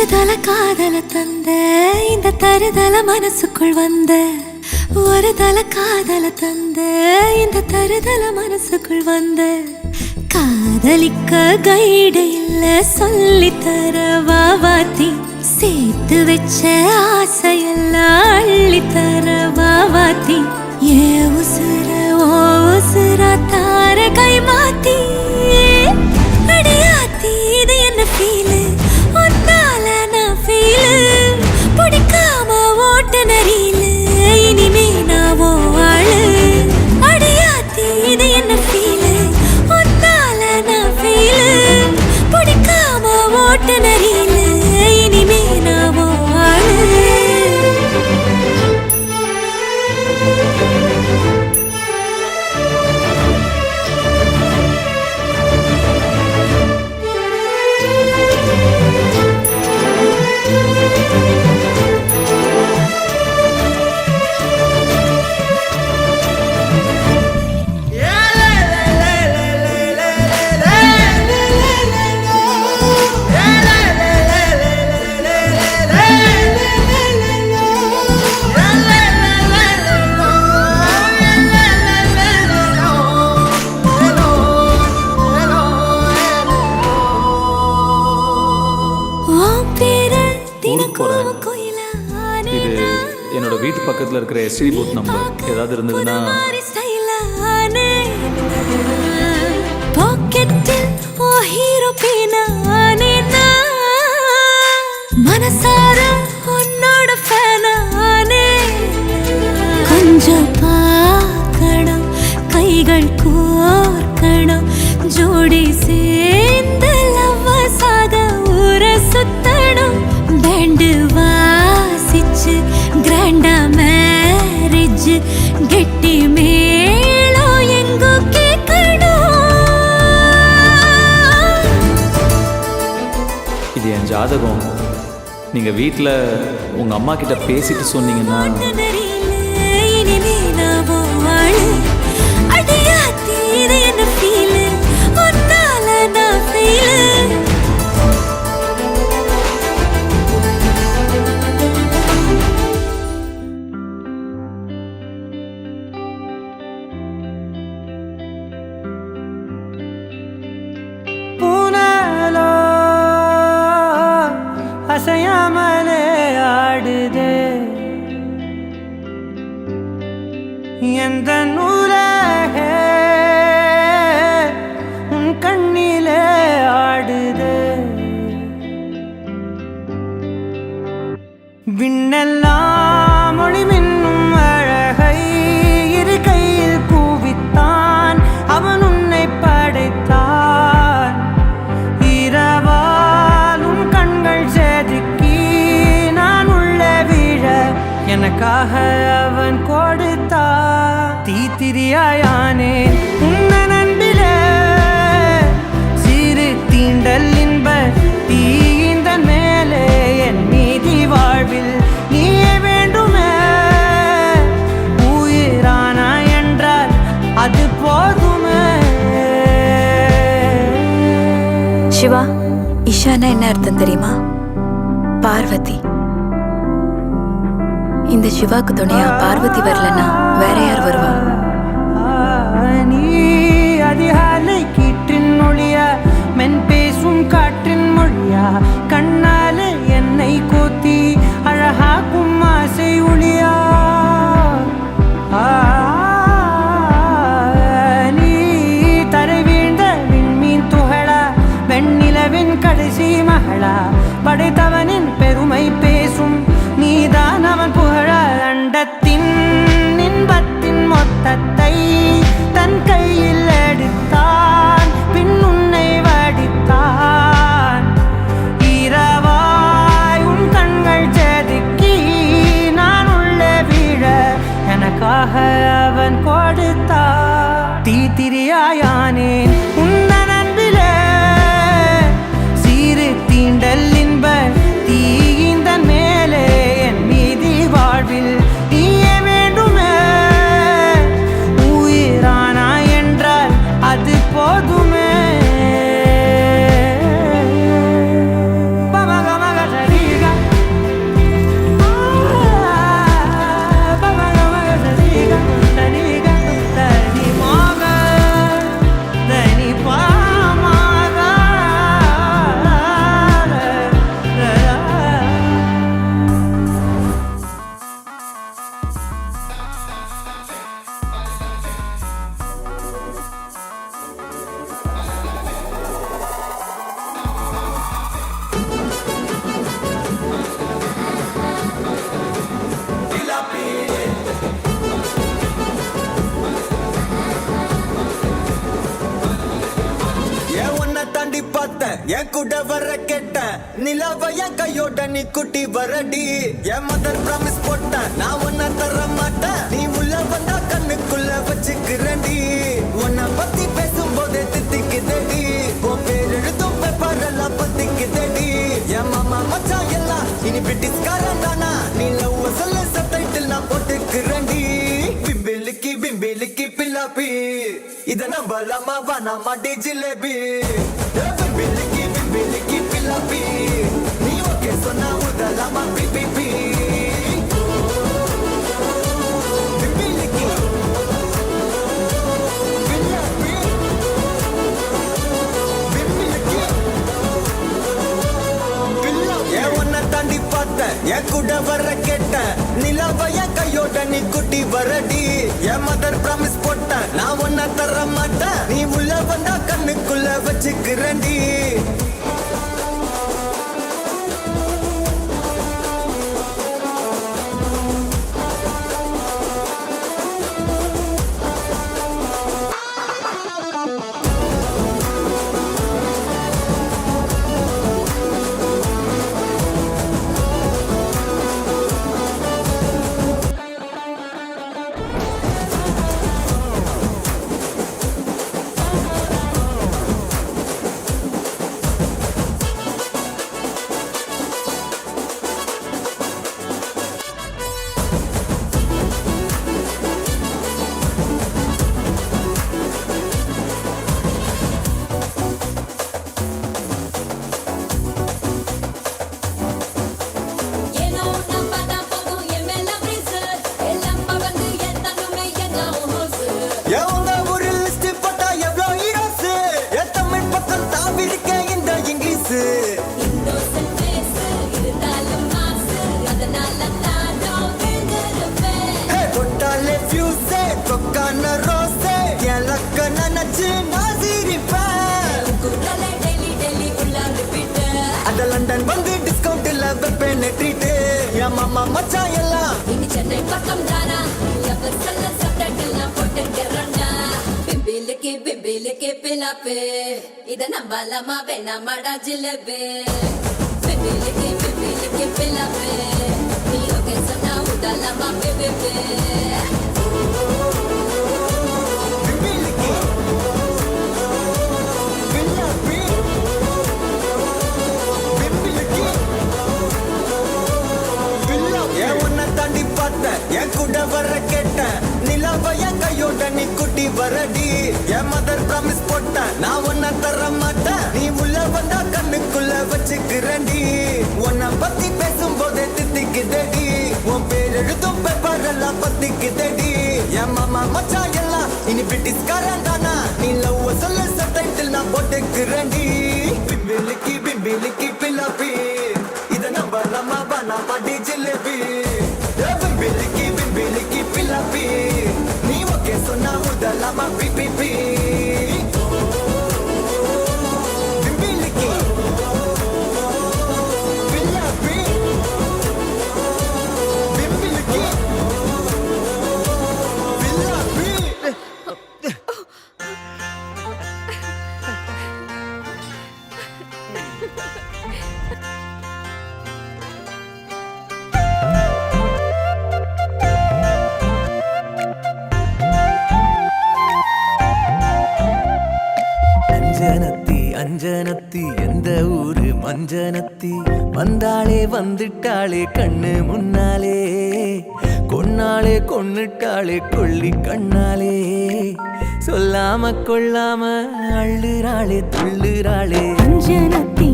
தருதல காதல தந்த இந்த தருதல மனசுக்குள் வந்த ஒரு தல காதல தந்த இந்த தருதல மனசுக்குள் வந்த காதலிக்க கைடு இல்ல சொல்லி தர வாவாத்தி சேர்த்து வச்ச ஆசையெல்லாம் அள்ளி தர வாவாத்தி ஏ உசுர ஓ உசுரா தார கை மாத்தி அடியாத்தி இது என்ன ஃபீலு ஒன்னால நான் ஃபீலு பிடிக்காம ஓட்ட நரியில இனிமே நான் ஓ ஆளு அடியாத்தி இது என்ன ஃபீலு ஒன்னால நான் ஃபீலு பிடிக்காம ஓட்ட நரியில இனிமே நான் ஓ ஆளு இது என்னோட வீட்டு பக்கத்துல இருக்கிற எஸ்டி பூத் நம்பர் ஏதாவது இருந்ததுன்னா பாக்கெட்டில் ஓ ஹீரோ பேனானே மனசார உன்னோட ஃபேனானே கொஞ்சம் பார்க்கணும் கைகள் கோர்க்கணும் ஜோடி சேர்ந்து லவ்வசாக ஊர சுத்தணும் பேண்டு வாசிச்சு கிராண்டா மேரேஜ் கெட்டி மேளம் எங்கோ கேட்கணும். இது என் ஜாதகம். நீங்க வீட்டில் உங்க அம்மா கிட்ட பேசிட்டு சொன்னீங்கன்னா அசையாமலே ஆடுதே எந்த நூலகே உன் கண்ணிலே ஆடுதே விண்ணெல்லாம் மொழி மின்னும் அழகை இரு கையில் கூவித்தான் அவன் உன்னை படைத்தான் இரவாலும் கண்கள் செதுக்கி நான் உள்ள விழ எனக்காக அவன் கொடுத்தா தீத்திரியாயானே உன்ன நண்பிலே சிறு தீண்டல் இன்ப தீந்த மேலே என் மீதி வாழ்வில் நீயே வேண்டுமே உயிரானா என்றால் அது போதுமே. சிவா, இஷானா என்ன அர்த்தம் தெரியுமா? பார்வதி. இந்த சிவாக்கு துணையா பார்வதி வரலன்னா வேற யார் வருவா? நீ அதிகாலை கீற்றின் மொழியா மென் பேசும் காற்றின் மொழியா கண்ணால என்னை கோத்தி அழகாக்கும் ஆசை ஒளியா நீ தரை வீழ்ந்த விண்மீன் துகளா வெண்ணிலவின் கடைசி மகளா படைத்தவனின் பெருமை பேசும் நீதான் அவன் புகழ அண்டத்தின் இன்பத்தின் மொத்தத்தை தன் கையில் எடுத்தான் பின் உன்னை வடித்தான் இரவாய் உன் கண்கள் செதுக்கி நான் உள்ளே விழ எனக்காக அவன் கொடுத்தா தீத்திரியாயானேன் உன்ன நண்பிலே சீறு தீண்டல் இன்ப தீ என் கூட வர கேட்ட நிலவ என் கையோட நீ குட்டி வரடி என் மதர் ப்ராமிஸ் போட்ட நான் உன்ன தர மாட்டேன் நீ உள்ள வந்தா கண்ணுக்குள்ள வச்சுக்கிறண்டி உன்னை பத்தி பேசும்போதே தித்திக்குதடி உன் பேர் எழுதும் பேப்பரெல்லாம் பத்திக்குதடி என் மாமா மச்சான் எல்லாம் இனி பிரிட்டிஷ்காரன் தானா நீ லவ் சொல்ல சப்டைட்டில் நான் போட்டுக்கிறண்டி பிம்பிலிக்கி பில்லாப்பி இத நம்பலாமா வானாமா டி ஜிலேபி பிம்பிலிக்கி பில்லாப்பி நீ ஓகே சொன்னா உதலாமா பிபி என் கூட வர கேட்ட நிலவ என் கையோட நீ குட்டி வரடி என் மதர் ப்ராமிஸ் போட்ட நான் உன்ன தர மாட்டேன் நீ உள்ள வந்தா கண்ணுக்குள்ள வச்சுக்கிறண்டி லண்டன் வந்து டிஸ்கவுண்ட் இல்ல வெப்பேன் ட்ரீட் என் மாமா மச்சான் எல்லாம் இனி சென்னை பக்கம் தானா லவர் சொல்ல சப்டைட்டில் நான் போட்டுக்கிறேன்டா பிம்பிலிக்கி பிலாப்பே இத நம்பலாமா வேணாமாடா ஜிலேபி பிம்பிலிக்கி பிலாப்பே நீ ஓகே சொன்னா உடலாமா பிபி என் கூட வர கேட்ட நிலவ என் கையோட நீ குட்டி வரடி என் மதர் ப்ராமிஸ் போட்ட நான் உன்ன தர மாட்டேன் நீ உள்ள வந்தா கண்ணுக்குள்ள வச்சுக்கிறண்டி உன்னை பத்தி பேசும்போதே தித்திக்குதடி உன் பேர் எழுதும் பேப்பரெல்லாம் பத்திக்குதடி என் மாமா மச்சான் எல்லாம் இனி பிரிட்டிஷ்காரன் தானா நீ லவ் சொல்ல சப்டைட்டில் நான் போட்டுக்கிறண்டி பிம்பிலிக்கி பில்லாப்பி இத நம்பலாமா வானாமா டி ஜிலேபி பிம்பிலிக்கி பில்லாப்பி நீ ஓகே சொன்னா உதலாமா பிபி பிம்பிலிக்கி பில்லாப்பி பிம்பிலிக்கி பில்லாப்பி அஞ்சனத்தி எந்த ஊரு மஞ்சனத்தி வந்தாளே வந்துட்டாளே கண்ணு முன்னாலே கொன்னாளே கொன்னுட்டாளே கொள்ளி கண்ணாலே சொல்லாம கொள்ளாம அள்ளுறாளே துள்ளுறாளே அஞ்சனத்தி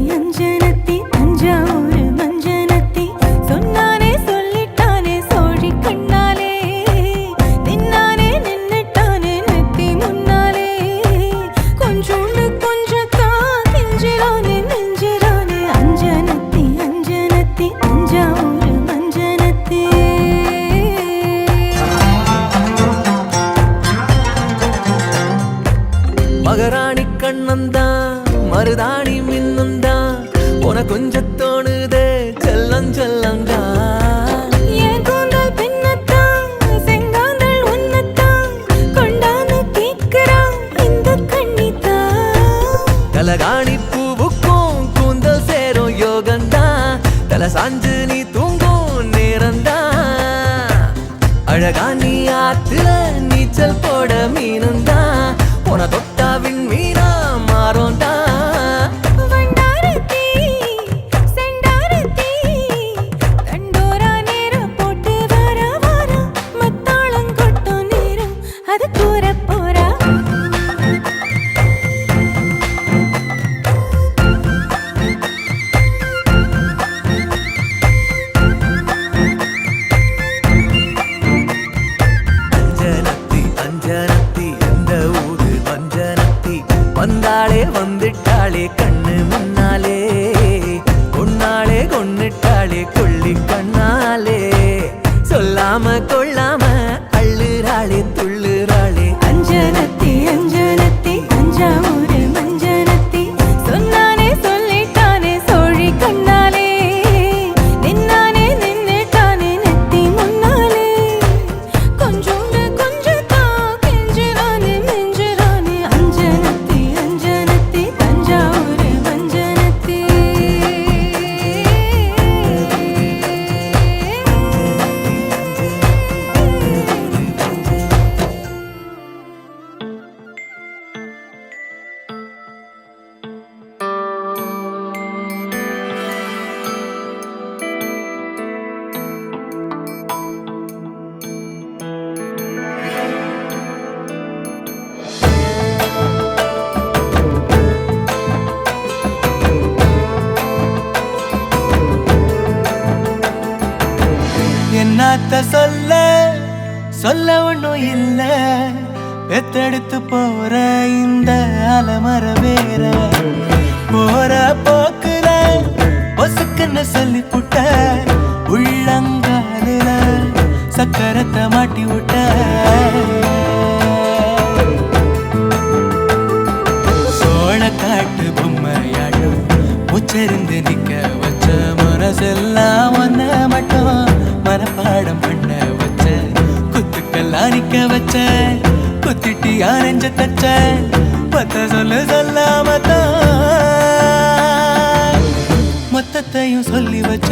தஞ்சாவூர் மஞ்சனத்தி சொன்னானே சொல்லிட்டானே சோழி கண்ணாலே நின்னானே நின்னுட்டானே நெத்தி முன்னாலே கொஞ்சோண்டு கொஞ்சத்தான் நெஞ்சிரானே அஞ்சனத்தி தஞ்சாவூர் மஞ்சனத்தி மகராணி கண்ணந்தான் மருதாணி மின்னந்தான் உன கொஞ்சம் தோணுதே செல்லம் செல்லந்தான் என் கூந்தல் பின்னத்தான் செங்காந்தள் உன்னத்தான் கொண்டாந்து கேட்கிறான் இந்த கண்ணித்தான் கலகாணி பூவுக்கும் சாஞ்சு நீ தூங்கும் நேரம்தான் அழகா நீ ஆத்துல நீச்சல் போட மீனுந்தான் உன தொட்டாவின் மீனா மாறோண்டா வந்தாளே வந்துட்டாளே கண்ணு முன்னாலே கொன்னாளே கொன்னுட்டாளே கொள்ளி கண்ணாலே சொல்லாம கொள்ளாம அள்ளுறாளே துள்ளுறாளே அஞ்சனத்தி அஞ்சனத்தி தஞ்சாவூர் மஞ்சனத்தி சொன்னானே சொல்லிட்டானே சோழி கண்ணாலே நின்னானே நின்னுட்டானே நெத்தி முன்னாலே கொஞ்சோண்டு கொஞ்சத்தா கெஞ்சுறானே நெஞ்சுறானே அஞ்சனத்தி அஞ்சனத்தி தஞ்சாவூர் மஞ்சனத்தி என்னத்த சொல்ல சொல்ல ஒண்ணும் இல்ல பெத்தெடுத்து போற இந்த அலமர வேற போற போக்குல பொசுக்குன்னு சொல்லி புட்ட உள்ளங்காலுல சக்கரத்தை மாட்டி விட்ட சோழ காட்டு பொம்மையாட்டும் முச்சரிந்து நிக்க வச்ச மனசெல்லாம் ஒன்ன மட்டும் மனப்பாடம் பண்ண வச்ச குத்துக்கெல்லாம் நிக்க வச்ச குத்திட்டி ஆரஞ்ச தச்ச பத்த சொல்ல சொல்லாமத்தான் மொத்தத்தையும் சொல்லி வச்ச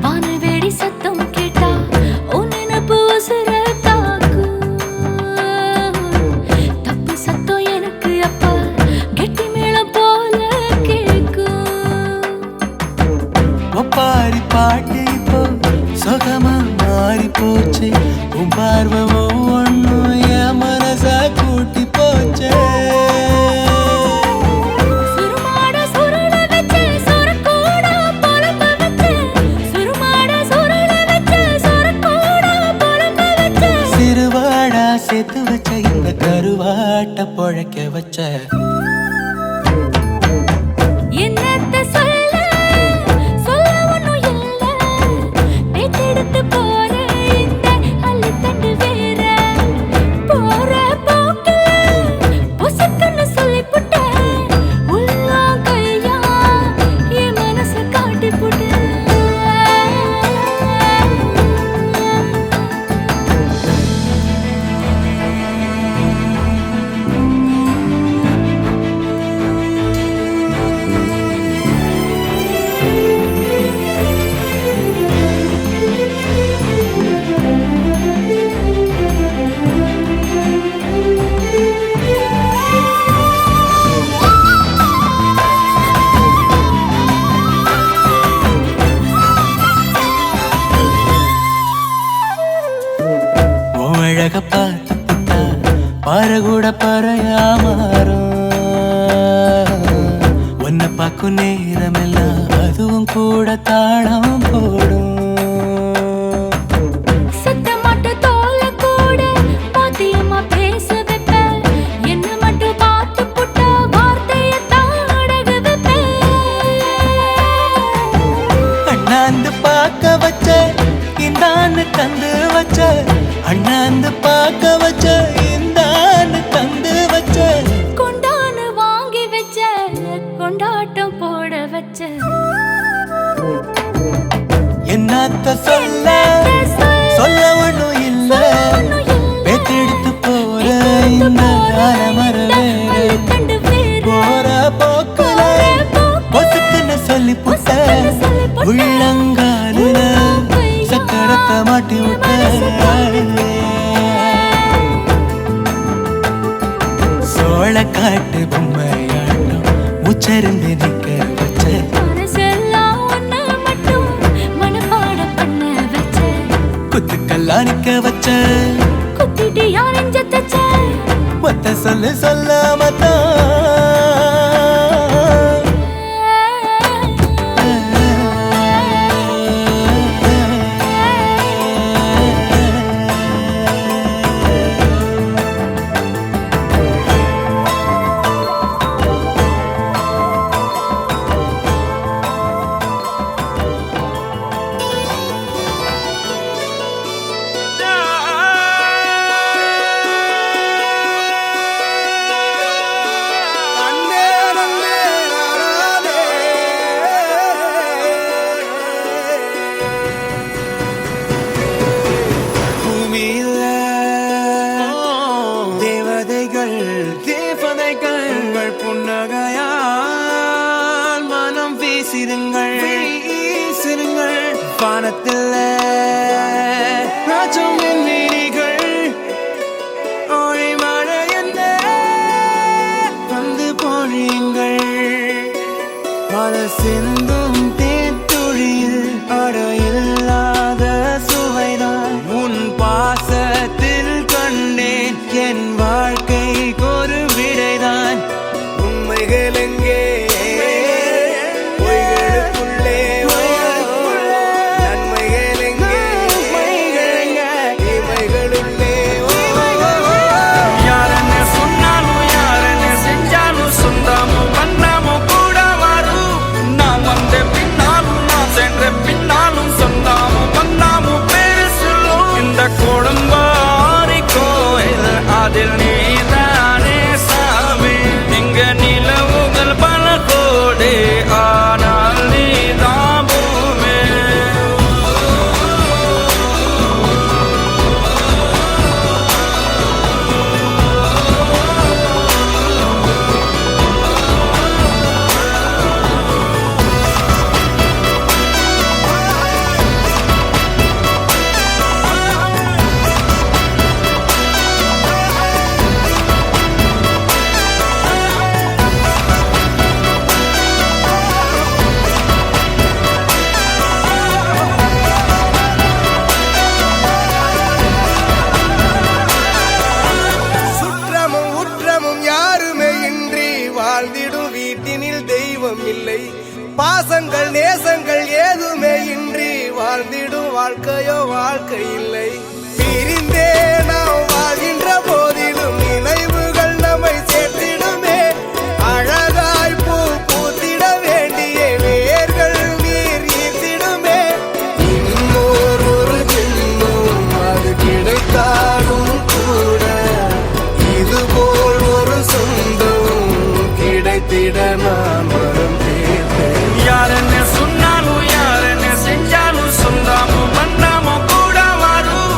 வானவேடி சத்தம் கேட்டா உன் நினைப்பு உசுர தாக்கும். தப்பு சத்தம் எனக்கு அப்ப கெட்டி மேளம் போல கேக்கும். ஒப்பாரி பாட்டு இப்போ சுகமா மாறி போச்சு உன் பார்வம் ஒன்னும் என் மனச கூட்டி போச்சே சுருமாட சுருள வச்சு சொரக்கூட பொழம்ப வச்சு. சுருமாட சுருள வச்சு சொரக்கூட பொழம்ப வச்சு. சிறுவாடா சேர்த்து வச்ச இந்த கருவாட்ட பொழைக்க வச்ச என்னத்த சொல்ல சொல்ல ஒண்ணும் இல்ல. பேத்தெடுத்து போற இந்த அள்ளித்தண்டு வேற. போற போக்குல பொசுக்குன்னு சொல்லி புட்ட உள்ளா கையா என் மனச காட்டி புட்ட. உன் அழக பார்த்து புட்டா பாறை கூட பறையா மாறும் உன்னை பார்க்கும் நேரமெல்லாம் அதுவும் கூட தாளம் போடும் சத்தமாட்ட தோல கூட பாத்தியம்மா பேச வைப்ப. என்ன மட்டும் பார்த்து புட்ட வார்த்தைய தாடக வைப்ப. அண்ணாந்து பார்க்க வச்ச இந்தான்னு தந்து வச்ச அண்ணாந்து பார்க்க வச்ச இந்தான்னு தந்து வச்ச கொண்டான்னு வாங்கி வச்ச கொண்டாட்டம் போட வச்ச என்னத்த சொல்ல சொல்ல ஒண்ணும் இல்ல பெத்தெடுத்து போற இந்த போற போக்குல பொசுக்குன்னு சொல்லி புட்ட உள்ளங்காலுல சக்கரத்தை மாட்டி விட்ட சோழ காட்டு பொம்மையாட்டம் உச்சரிந்து நிக்க வச்ச குத்துக்கல்லா நிக்க வச்ச குத்திட்டு யாரஞ்ச தச்ச மொத்த சொல்லு சொல்லாமத்தான் வானத்தில் ராஜம் மீனிகள் ஓடி மழை என்ன வந்து பொழியுங்கள் பல சிந்தும் தேத்துழியில் அடையில்லாத சுவைதான் உன் பாசத்தில் கண்டேன் என் வாழ்க்கைக்கு ஒரு விடைதான் உண்மைகள் எங்கே பாசங்கள் நேசங்கள் ஏதுமே இன்றி வாழ்ந்திடும் வாழ்க்கையோ வாழ்க்கை இல்லை பிரிந்தே நாம் வாழ்கின்ற போதிலும் நினைவுகள் நம்மை சேர்த்திடுமே அழகாய் பூ பூத்திட வேண்டிய வேர்கள் நீர் ஈர்த்திடுமே இன்னொரு ஜென்மம் அது கிடைத்தாலும் கூட இதுபோல் ஒரு சொந்தம் கிடைத்திட நான் வரும் யாரன்னு சொன்னாலும் யாரன்னு செஞ்சாலும் சொந்தாமோ பண்ணாமோ கூட வரும்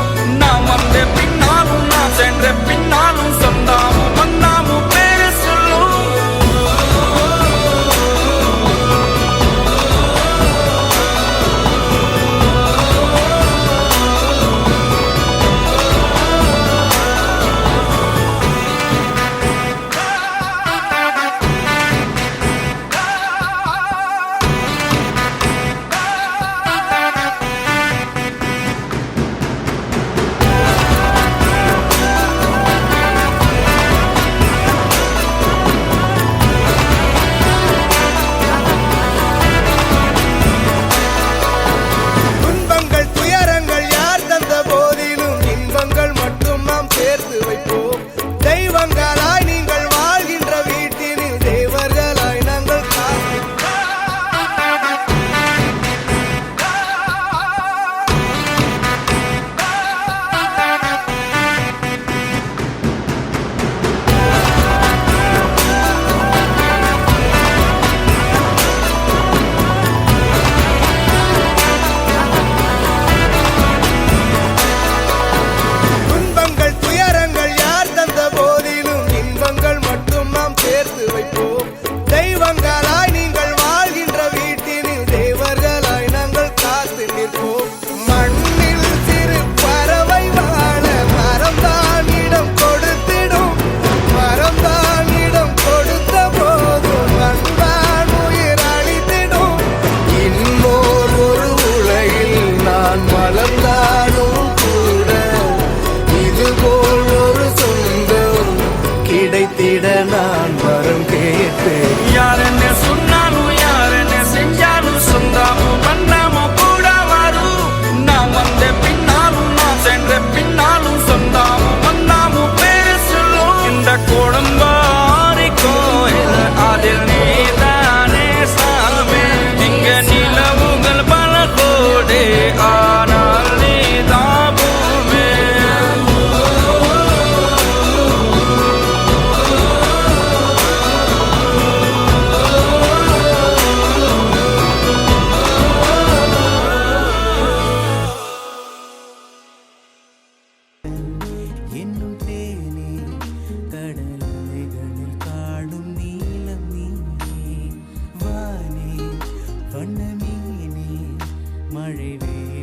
மழை வெயில்